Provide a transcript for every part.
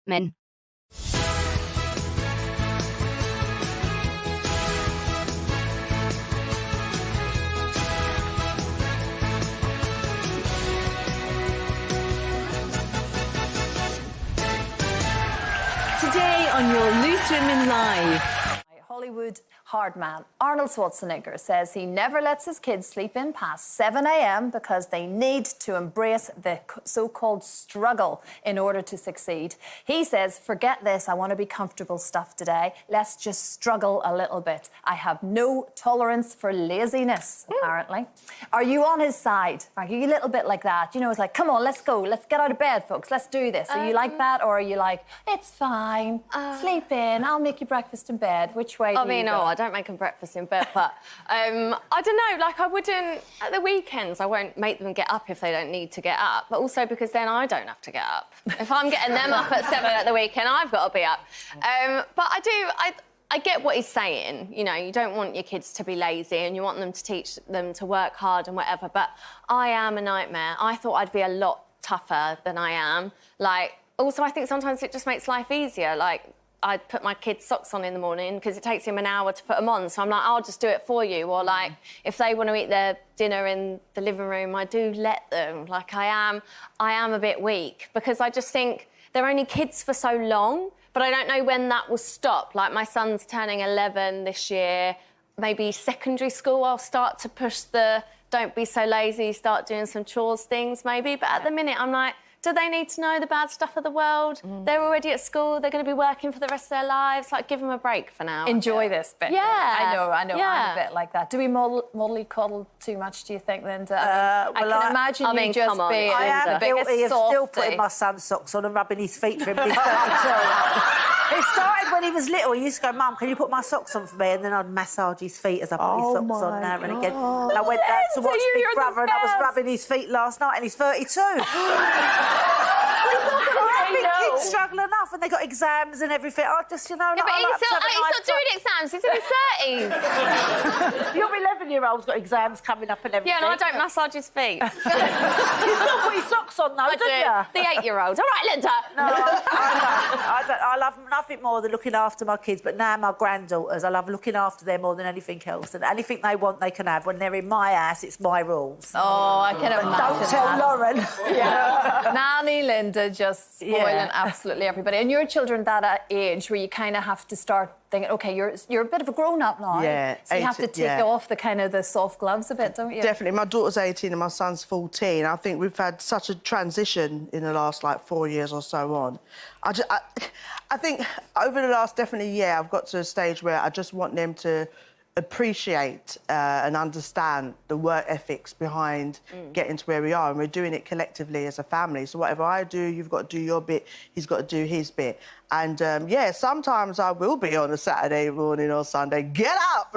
men. Today on your Loose Women Live. Hollywood hard man Arnold Schwarzenegger says he never lets his kids sleep in past 7 a.m. because they need to embrace the so-called struggle in order to succeed. He says, forget this, I want to be comfortable stuff today. Let's just struggle a little bit. I have no tolerance for laziness, apparently. Are you on his side? Are you a little bit like that? You know, it's like, come on, let's go. Let's get out of bed, folks. Let's do this. Are you like that? Or are you like, it's fine, sleep in, I'll make you breakfast in bed? Which way do you go? I don't make them breakfast in bed, but I don't know, like I wouldn't, at the weekends, I won't make them get up if they don't need to get up, but also because then I don't have to get up. If I'm getting them up at 7 at the weekend, I've got to be up. But I get what he's saying, you know, you don't want your kids to be lazy and you want them to teach them to work hard and whatever, but I am a nightmare. I thought I'd be a lot tougher than I am. Like, also, I think sometimes it just makes life easier, like, I put my kids' socks on in the morning because it takes him an hour to put them on. So I'm like, I'll just do it for you. Or, like, if they want to eat their dinner in the living room, I do let them. Like, I am a bit weak because I just think they're only kids for so long, but I don't know when that will stop. Like, my son's turning 11 this year. Maybe secondary school, I'll start to push the don't be so lazy, start doing some chores things, maybe. But at the minute, I'm like, do they need to know the bad stuff of the world? They're already at school. They're going to be working for the rest of their lives. Like, give them a break for now. Enjoy this bit. Yeah. I know. Yeah. I'm a bit like that. Do we mollycoddle too much, do you think, Linda? I can imagine you just come on, being I am the guilty biggest of still softie. putting my son's socks on and rubbing his feet for him. It started when he was little. He used to go, Mum, can you put my socks on for me? And then I'd massage his feet as I put his socks on now and again. And I went down to watch Big Brother and I was rubbing his feet last night and he's 32. I think kids struggle enough and they got exams and everything. I just, you know... Yeah, but he's not doing exams. He's in his 30s. Your 11-year-old's got exams coming up and everything. Yeah, and I don't massage his feet. You still put his socks on, though, don't you? The 8-year-old. All right, Linda. No, I don't. I love nothing more than looking after my kids, but now my granddaughters, I love looking after them more than anything else. And anything they want, they can have. When they're in my house, it's my rules. Oh, I can imagine. Don't tell Lauren. Yeah. Nanny Linda just spoiling absolutely everybody. And your children that age where you kind of have to start thinking, OK, you're a bit of a grown-up now. Yeah. So you have to take off the kind of the soft gloves a bit, don't you? Definitely. My daughter's 18 and my son's 14. I think we've had such a transition in the last, 4 years or so on. I think over the last, definitely, year, I've got to a stage where I just want them to appreciate and understand the work ethics behind getting to where we are, and we're doing it collectively as a family. So whatever I do, you've got to do your bit, he's got to do his bit. And, sometimes I will be on a Saturday morning or Sunday, get up,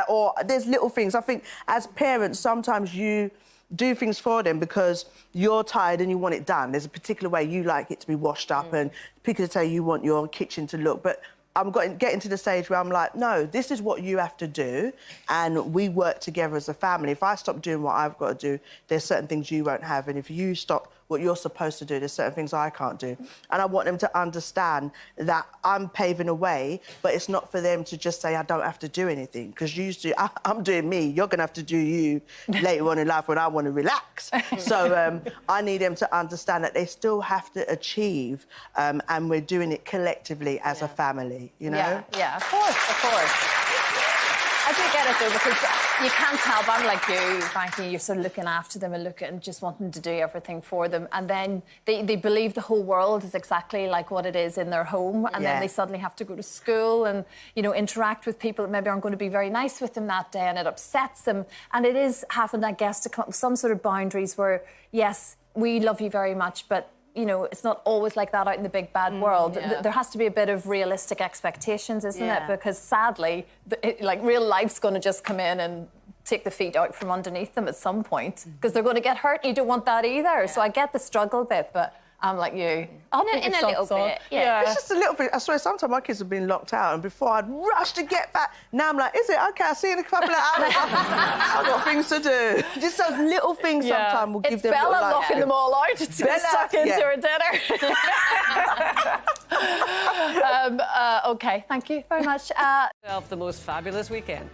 or there's little things. I think as parents, sometimes you do things for them because you're tired and you want it done. There's a particular way you like it to be washed up and people say you want your kitchen to look, but I'm getting to the stage where I'm like, no, this is what you have to do, and we work together as a family. If I stop doing what I've got to do, there's certain things you won't have, and if you stop what you're supposed to do, there's certain things I can't do. And I want them to understand that I'm paving a way, but it's not for them to just say I don't have to do anything, because I'm doing me, you're going to have to do you later on in life when I want to relax. So I need them to understand that they still have to achieve, and we're doing it collectively as a family, you know? Yeah, of course. I do get it, though, because you can't help. I'm like you, frankly. You're sort of looking after them and just wanting to do everything for them. And then they believe the whole world is exactly like what it is in their home. And then they suddenly have to go to school and, interact with people that maybe aren't going to be very nice with them that day. And it upsets them. And it is having, I guess, to come up with some sort of boundaries where, yes, we love you very much, but it's not always like that out in the big bad world. There has to be a bit of realistic expectations, isn't it? Because sadly, real life's going to just come in and take the feet out from underneath them at some point because they're going to get hurt. You don't want that either. So I get the struggle bit, but I'm like you. In a little bit, yeah. It's just a little bit. I swear, sometimes my kids have been locked out, and before I'd rush to get back. Now I'm like, is it okay? I'll see you in a couple of hours. I've got things to do. Just those little things sometimes will give them. It's Bella little locking them all out. It's Bella, stuck into her dinner. OK, thank you very much. The most fabulous weekend.